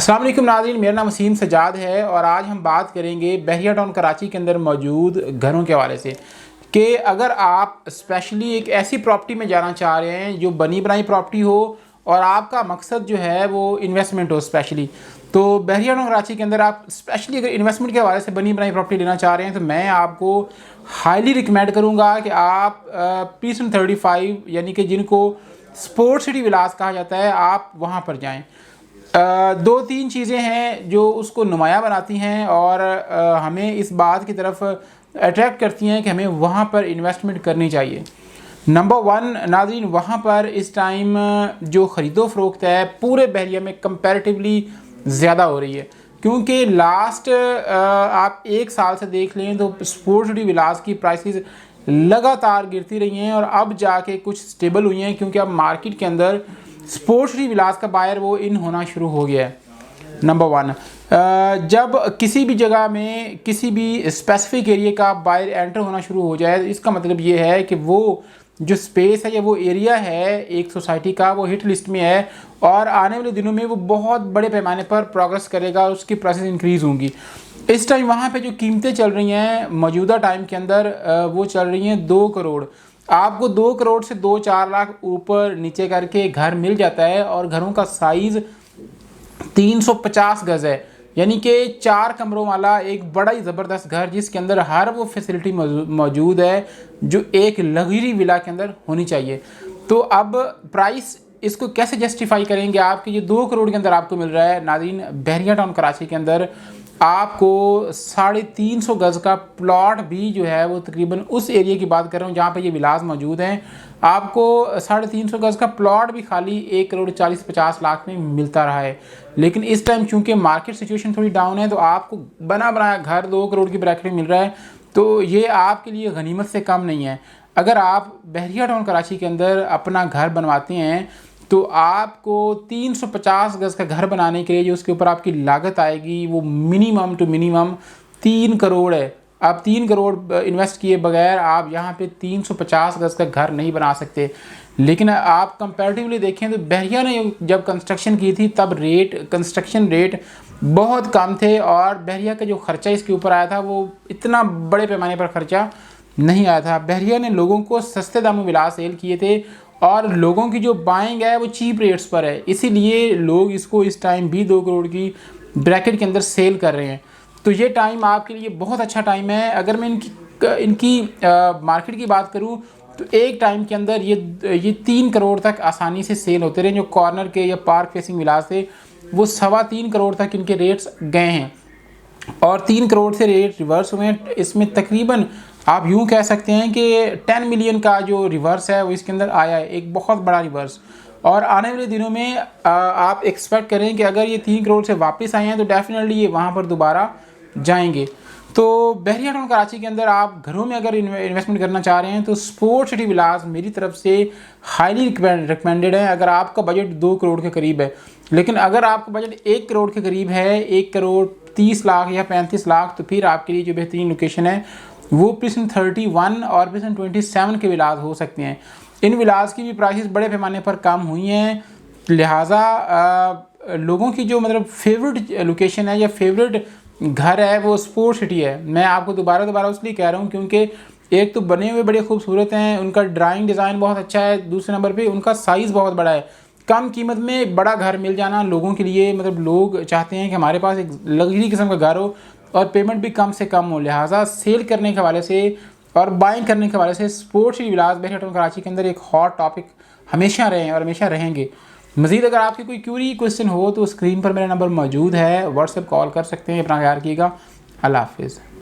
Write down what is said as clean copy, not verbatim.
अस्सलाम वालेकुम नाज़रीन, मेरा नाम वसीम सजाद है और आज हम बात करेंगे बहरिया टाउन कराची के अंदर मौजूद घरों के हवाले से कि अगर आप स्पेशली एक ऐसी प्रॉपर्टी में जाना चाह रहे हैं जो बनी बनाई प्रॉपर्टी हो और आपका मकसद जो है वो इन्वेस्टमेंट हो स्पेशली, तो बहरिया टाउन कराची के अंदर आप स्पेशली अगर इन्वेस्टमेंट के हवाले से बनी बनाई प्रॉपर्टी लेना चाह रहे हैं तो मैं आपको हाईली रिकमेंड करूँगा कि आप पीसन 35 यानी कि जिनको स्पोर्ट्स सिटी विलास कहा जाता है, आप वहाँ पर जाएँ। दो तीन चीज़ें हैं जो उसको नुमायाँ बनाती हैं और हमें इस बात की तरफ अट्रैक्ट करती हैं कि हमें वहाँ पर इन्वेस्टमेंट करनी चाहिए। नंबर वन नाज़रीन, वहाँ पर इस टाइम जो ख़रीदो फ़रोख्त है पूरे बहरिया में कंपैरेटिवली ज़्यादा हो रही है, क्योंकि लास्ट आप एक साल से देख लें तो स्पोर्ट्स सिटी विलास की प्राइसेस लगातार गिरती रही हैं और अब जाके कुछ स्टेबल हुई हैं, क्योंकि अब मार्केट के अंदर स्पोर्ट्स सिटी विलास का बायर वो इन होना शुरू हो गया है। नंबर वन, जब किसी भी जगह में किसी भी स्पेसिफिक एरिया का बायर एंटर होना शुरू हो जाए, इसका मतलब ये है कि वो जो स्पेस है या वो एरिया है एक सोसाइटी का, वो हिट लिस्ट में है और आने वाले दिनों में वो बहुत बड़े पैमाने पर प्रोग्रेस करेगा और उसकी प्राइसेस इंक्रीज़ होंगी। इस टाइम वहाँ पे जो कीमतें चल रही हैं मौजूदा टाइम के अंदर, वो चल रही हैं 2 करोड़। आपको 2 करोड़ से 2-4 लाख ऊपर नीचे करके घर मिल जाता है और घरों का साइज़ 350 गज़ है, यानी कि 4 कमरों वाला एक बड़ा ही ज़बरदस्त घर जिसके अंदर हर वो फैसिलिटी मौजूद है जो एक लग्जरी विला के अंदर होनी चाहिए। तो अब प्राइस इसको कैसे जस्टिफाई करेंगे आप कि ये 2 करोड़ के अंदर आपको मिल रहा है। नाज़रीन, बहरिया टाउन कराची के अंदर आपको 350 गज़ का प्लॉट भी जो है वो तकरीबन उस एरिया की बात कर रहा हूँ जहाँ पे ये विलास मौजूद हैं, आपको 350 गज़ का प्लॉट भी खाली 1 करोड़ 40-50 लाख में मिलता रहा है। लेकिन इस टाइम चूँकि मार्केट सिचुएशन थोड़ी डाउन है तो आपको बना बनाया घर 2 करोड़ की ब्रैकेट में मिल रहा है, तो ये आपके लिए गनीमत से कम नहीं है। अगर आप बहरिया टाउन कराची के अंदर अपना घर बनवाते हैं तो आपको 350 गज़ का घर बनाने के लिए जो उसके ऊपर आपकी लागत आएगी वो मिनिमम टू मिनिमम 3 करोड़ है। आप 3 करोड़ इन्वेस्ट किए बगैर आप यहाँ पे 350 गज़ का घर नहीं बना सकते। लेकिन आप कंपैरेटिवली देखें तो बहरिया ने जब कंस्ट्रक्शन की थी तब कंस्ट्रक्शन रेट बहुत कम थे और बहरिया का जो ख़र्चा इसके ऊपर आया था वो इतना बड़े पैमाने पर ख़र्चा नहीं आया था। बहरिया ने लोगों को सस्ते दामों में विलास सेल किए थे और लोगों की जो बाइंग है वो चीप रेट्स पर है, इसीलिए लोग इसको इस टाइम भी 2 करोड़ की ब्रैकेट के अंदर सेल कर रहे हैं। तो ये टाइम आपके लिए बहुत अच्छा टाइम है। अगर मैं इनकी मार्केट की बात करूं तो एक टाइम के अंदर ये 3 करोड़ तक आसानी से सेल होते रहे। जो कॉर्नर के या पार्क फेसिंग विलास थे वो 3.25 करोड़ तक इनके रेट्स गए हैं और 3 करोड़ से रेट रिवर्स हुए हैं। इसमें तकरीबन आप यूँ कह सकते हैं कि 10 मिलियन का जो रिवर्स है वो इसके अंदर आया है, एक बहुत बड़ा रिवर्स। और आने वाले दिनों में आप एक्सपेक्ट करें कि अगर ये 3 करोड़ से वापस आए हैं तो डेफिनेटली ये वहाँ पर दोबारा जाएंगे। तो बहरिया टाउन कराची के अंदर आप घरों में अगर इन्वेस्टमेंट करना चाह रहे हैं तो स्पोर्ट्स सिटी विलास मेरी तरफ से हाईली रिकमेंडेड है अगर आपका बजट 2 करोड़ के करीब है। लेकिन अगर आपका बजट 1 करोड़ के करीब है, 1 करोड़ 30 लाख या 35 लाख, तो फिर आपके लिए जो बेहतरीन लोकेशन है वो पीसन 31 और पीसन 27 के विलास हो सकते हैं। इन विलास की भी प्राइसेस बड़े पैमाने पर कम हुई हैं, लिहाजा लोगों की जो मतलब फेवरेट लोकेशन है या फेवरेट घर है वो स्पोर्ट्स सिटी है। मैं आपको दोबारा इसलिए कह रहा हूँ क्योंकि एक तो बने हुए बड़े खूबसूरत हैं, उनका ड्राइंग डिज़ाइन बहुत अच्छा है, दूसरे नंबर पे उनका साइज़ बहुत बड़ा है। कम कीमत में बड़ा घर मिल जाना लोगों के लिए, मतलब लोग चाहते हैं कि हमारे पास एक लग्जरी किस्म का घर हो और पेमेंट भी कम से कम हो। लिहाजा सेल करने के हवाले से और बाइंग करने के हवाले से स्पोर्ट्स सिटी विलास बहरिया टाउन कराची के अंदर एक हॉट टॉपिक हमेशा रहे हैं और हमेशा रहेंगे। मज़ीद अगर आपकी कोई क्यूरी क्वेश्चन हो तो स्क्रीन पर मेरा नंबर मौजूद है, व्हाट्सएप कॉल कर सकते हैं। अपना ख्याल रखिएगा। अल्लाह हाफिज़।